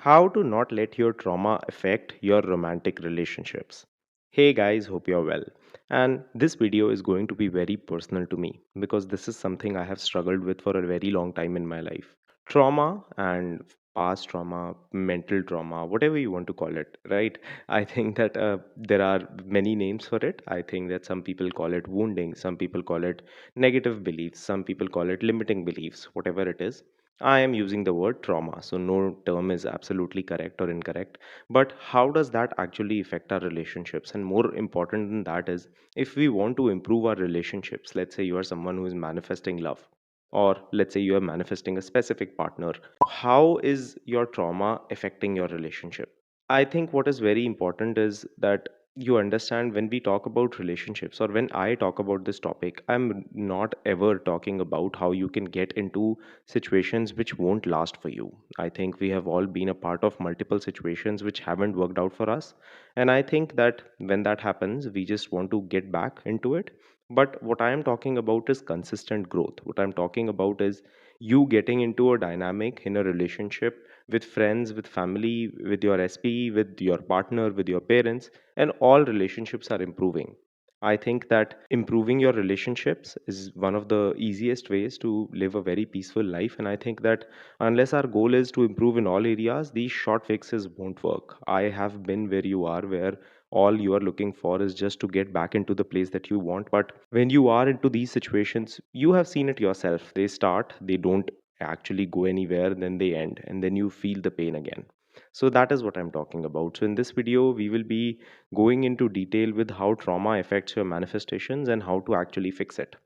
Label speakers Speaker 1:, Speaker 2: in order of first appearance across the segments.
Speaker 1: How to not let your trauma affect your romantic relationships. Hey guys, hope you're well. And this video is going to be very personal to me because this is something I have struggled with for a very long time in my life. Trauma and past trauma, mental trauma, whatever you want to call it, right? I think that there are many names for it. I think that some people call it wounding, some people call it negative beliefs, some people call it limiting beliefs, whatever it is. I am using the word trauma, so no term is absolutely correct or incorrect. But how does that actually affect our relationships? And more important than that is if we want to improve our relationships, let's say you are someone who is manifesting love, or let's say you are manifesting a specific partner, how is your trauma affecting your relationship? I think what is very important is that you understand when we talk about relationships or when I talk about this topic, I'm not ever talking about how you can get into situations which won't last for you. I think we have all been a part of multiple situations which haven't worked out for us. And I think that when that happens, we just want to get back into it. But what I am talking about is consistent growth. What I'm talking about is you getting into a dynamic in a relationship with friends, with family, with your SP, with your partner, with your parents, and all relationships are improving. I think that improving your relationships is one of the easiest ways to live a very peaceful life. And I think that unless our goal is to improve in all areas, these short fixes won't work. I have been where you are, where all you are looking for is just to get back into the place that you want. But when you are into these situations, you have seen it yourself. They start, they don't actually go anywhere, then they end, and then you feel the pain again. So that is what I'm talking about. So in this video, we will be going into detail with how trauma affects your manifestations and how to actually fix it.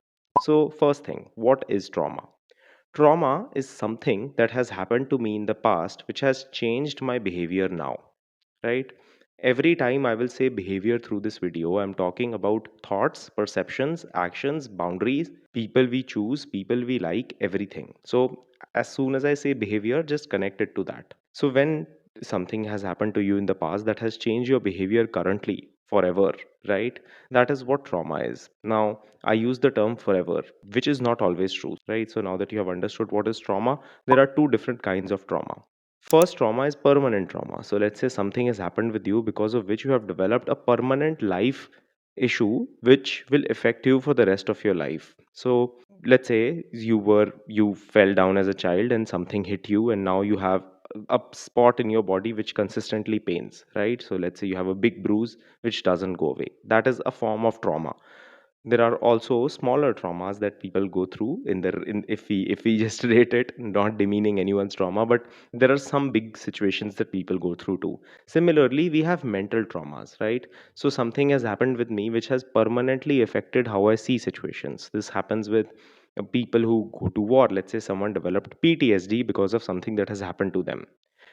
Speaker 1: So, first thing, what is trauma? Trauma is something that has happened to me in the past which has changed my behavior now, right? Every time I will say behavior through this video, I'm talking about thoughts, perceptions, actions, boundaries, people we choose, people we like, everything. So, as soon as I say behavior, just connect it to that. So, when something has happened to you in the past that has changed your behavior currently forever, right? That is what trauma is. Now, I use the term forever, which is not always true, right? So, now that you have understood what is trauma, there are two different kinds of trauma. First trauma is permanent trauma. So let's say something has happened with you because of which you have developed a permanent life issue which will affect you for the rest of your life. So let's say you fell down as a child and something hit you and now you have a spot in your body which consistently pains, right? So let's say you have a big bruise which doesn't go away. That is a form of trauma. There are also smaller traumas that people go through in if we just rate it, not demeaning anyone's trauma, but there are some big situations that people go through too. Similarly, we have mental traumas, right? So something has happened with me which has permanently affected how I see situations. This happens with people who go to war. Let's say someone developed PTSD because of something that has happened to them.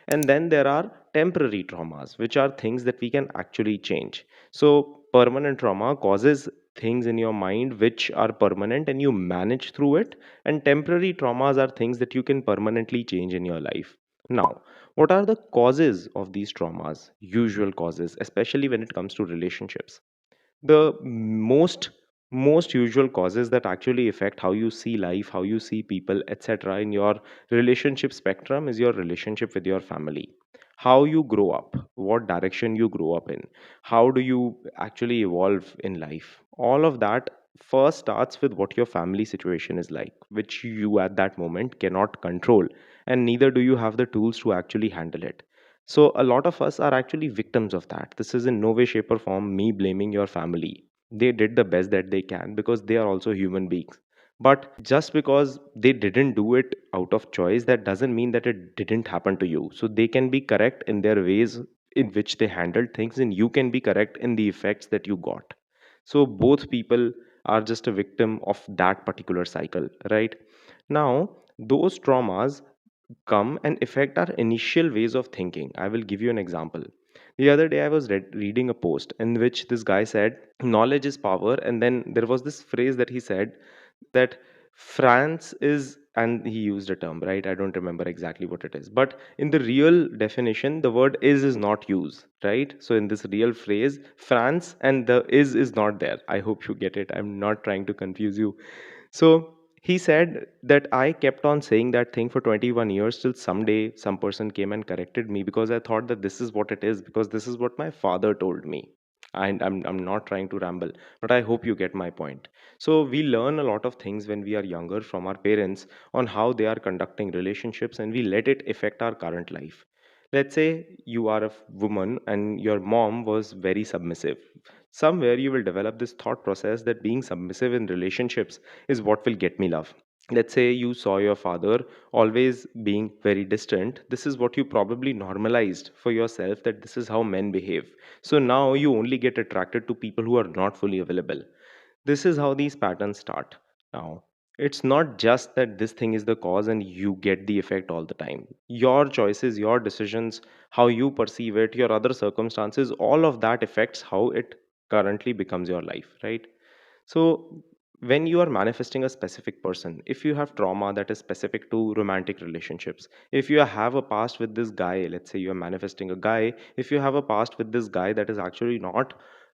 Speaker 1: And then there are temporary traumas, which are things that we can actually change. So, permanent trauma causes things in your mind which are permanent and you manage through it. And temporary traumas are things that you can permanently change in your life. Now, what are the causes of these traumas? Usual causes, especially when it comes to relationships. The most usual causes that actually affect how you see life, how you see people, etc., in your relationship spectrum is your relationship with your family. How you grow up, what direction you grow up in, how do you actually evolve in life. All of that first starts with what your family situation is like, which you at that moment cannot control, and neither do you have the tools to actually handle it. So a lot of us are actually victims of that. This is in no way, shape, or form me blaming your family. They did the best that they can because they are also human beings. But just because they didn't do it out of choice, that doesn't mean that it didn't happen to you. So they can be correct in their ways in which they handled things, and you can be correct in the effects that you got. So both people are just a victim of that particular cycle, right? Now, those traumas come and affect our initial ways of thinking. I will give you an example. The other day, I was reading a post in which this guy said, knowledge is power. And then there was this phrase that he said that France is, and he used a term, right? I don't remember exactly what it is. But in the real definition, the word is not used, right? So in this real phrase, France and the is not there. I hope you get it. I'm not trying to confuse you. So He said that I kept on saying that thing for 21 years till someday some person came and corrected me because I thought that this is what it is, because this is what my father told me. And I'm not trying to ramble, but I hope you get my point. So, we learn a lot of things when we are younger from our parents on how they are conducting relationships, and we let it affect our current life. Let's say you are a woman and your mom was very submissive. Somewhere you will develop this thought process that being submissive in relationships is what will get me love. Let's say you saw your father always being very distant. This is what you probably normalized for yourself, that this is how men behave. So now you only get attracted to people who are not fully available. This is how these patterns start. Now, it's not just that this thing is the cause and you get the effect all the time. Your choices, your decisions, how you perceive it, your other circumstances, all of that affects how it currently becomes your life, right? So, when you are manifesting a specific person, if you have trauma that is specific to romantic relationships, if you have a past with this guy, let's say you are manifesting a guy, if you have a past with this guy that is actually not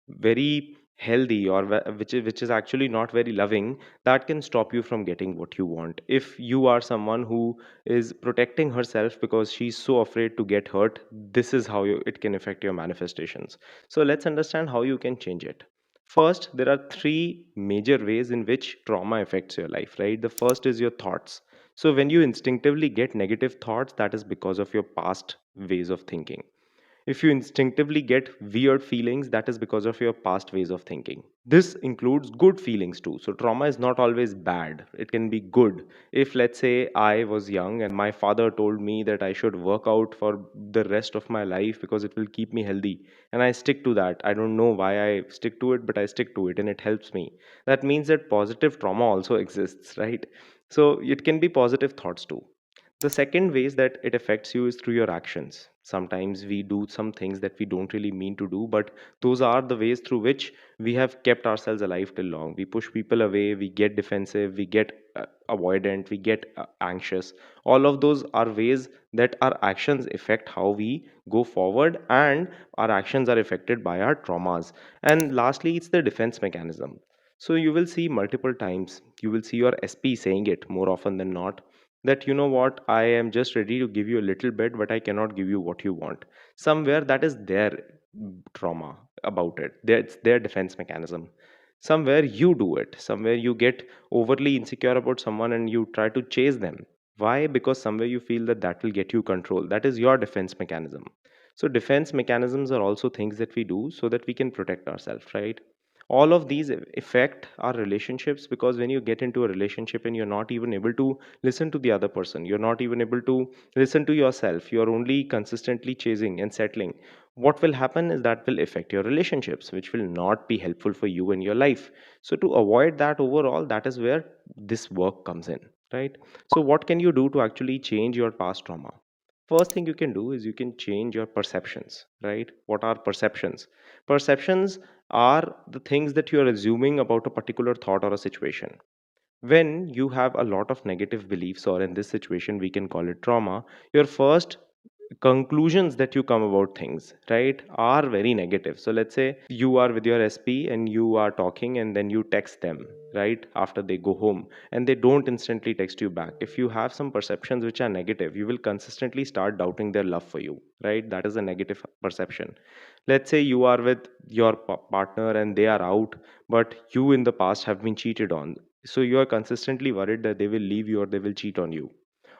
Speaker 1: very healthy, or which is actually not very loving, that can stop you from getting what you want. If you are someone who is protecting herself because she's so afraid to get hurt, this is how it can affect your manifestations. So let's understand how you can change it. First, there are three major ways in which trauma affects your life, right? The first is your thoughts. So, when you instinctively get negative thoughts, that is because of your past ways of thinking. If you instinctively get weird feelings, that is because of your past ways of thinking. This includes good feelings too. So, trauma is not always bad, it can be good. If, let's say, I was young and my father told me that I should work out for the rest of my life because it will keep me healthy, and I stick to that. I don't know why I stick to it, but I stick to it and it helps me. That means that positive trauma also exists, right? So, it can be positive thoughts too. The second ways that it affects you is through your actions. Sometimes we do some things that we don't really mean to do, but those are the ways through which we have kept ourselves alive till long. We push people away, we get defensive, we get avoidant, we get anxious. All of those are ways that our actions affect how we go forward, and our actions are affected by our traumas. And lastly, it's the defense mechanism. So you will see multiple times, you will see your SP saying it more often than not, that you know what, I am just ready to give you a little bit, but I cannot give you what you want. Somewhere that is their trauma about it. That's their defense mechanism. Somewhere you do it. Somewhere you get overly insecure about someone and you try to chase them. Why? Because somewhere you feel that that will get you control. That is your defense mechanism. So defense mechanisms are also things that we do so that we can protect ourselves, right? All of these affect our relationships, because when you get into a relationship and you're not even able to listen to the other person, you're not even able to listen to yourself, you're only consistently chasing and settling, what will happen is that will affect your relationships, which will not be helpful for you in your life. So to avoid that overall, that is where this work comes in, right? So what can you do to actually change your past trauma? First thing you can do is you can change your perceptions, right? What are perceptions? Perceptions are the things that you are assuming about a particular thought or a situation. When you have a lot of negative beliefs, or in this situation we can call it trauma, your first conclusions that you come about things, right, are very negative. So let's say you are with your SP and you are talking, and then you text them right after they go home, and they don't instantly text you back. If you have some perceptions which are negative, you will consistently start doubting their love for you, right? That is a negative perception. Let's say you are with your partner and they are out, but you in the past have been cheated on, so you are consistently worried that they will leave you or they will cheat on you.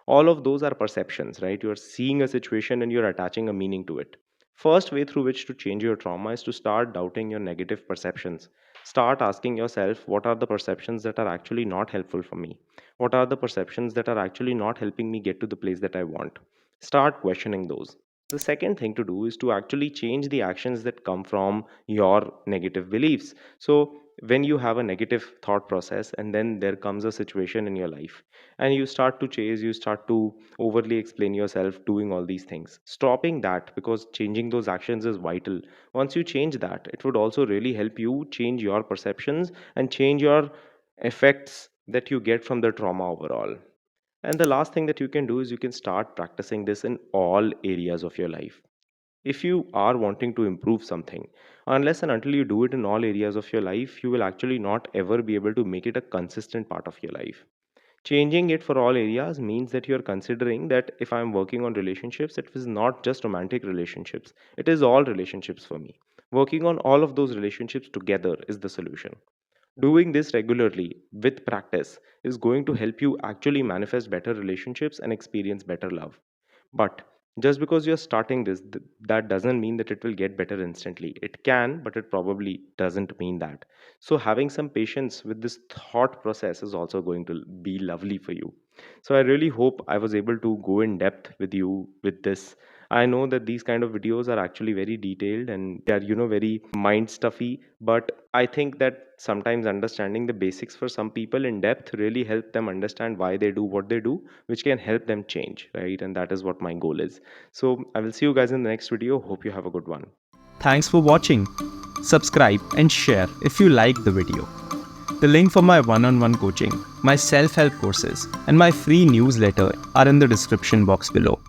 Speaker 1: All of those are perceptions, right? You're seeing a situation and you're attaching a meaning to it. First way through which to change your trauma is to start doubting your negative perceptions. Start asking yourself, what are the perceptions that are actually not helpful for me? What are the perceptions that are actually not helping me get to the place that I want? Start questioning those. The second thing to do is to actually change the actions that come from your negative beliefs. So when you have a negative thought process and then there comes a situation in your life, and you start to chase, you start to overly explain yourself doing all these things, stopping that, because changing those actions is vital. Once you change that, it would also really help you change your perceptions and change your effects that you get from the trauma overall. And the last thing that you can do is you can start practicing this in all areas of your life. If you are wanting to improve something, unless and until you do it in all areas of your life, you will actually not ever be able to make it a consistent part of your life. Changing it for all areas means that you're considering that if I'm working on relationships, it is not just romantic relationships, it is all relationships for me. Working on all of those relationships together is the solution. Doing this regularly with practice is going to help you actually manifest better relationships and experience better love. But just because you're starting this, that doesn't mean that it will get better instantly. It can, but it probably doesn't mean that. So, having some patience with this thought process is also going to be lovely for you. So, I really hope I was able to go in depth with you with this. I know that these kind of videos are actually very detailed and they are, very mind stuffy, but I think that sometimes understanding the basics for some people in depth really help them understand why they do what they do, which can help them change, right? And that is what my goal is. So I will see you guys in the next video. Hope you have a good one.
Speaker 2: Thanks for watching. Subscribe and share if you liked the video. The link for my one-on-one coaching, my self-help courses, and my free newsletter are in the description box below.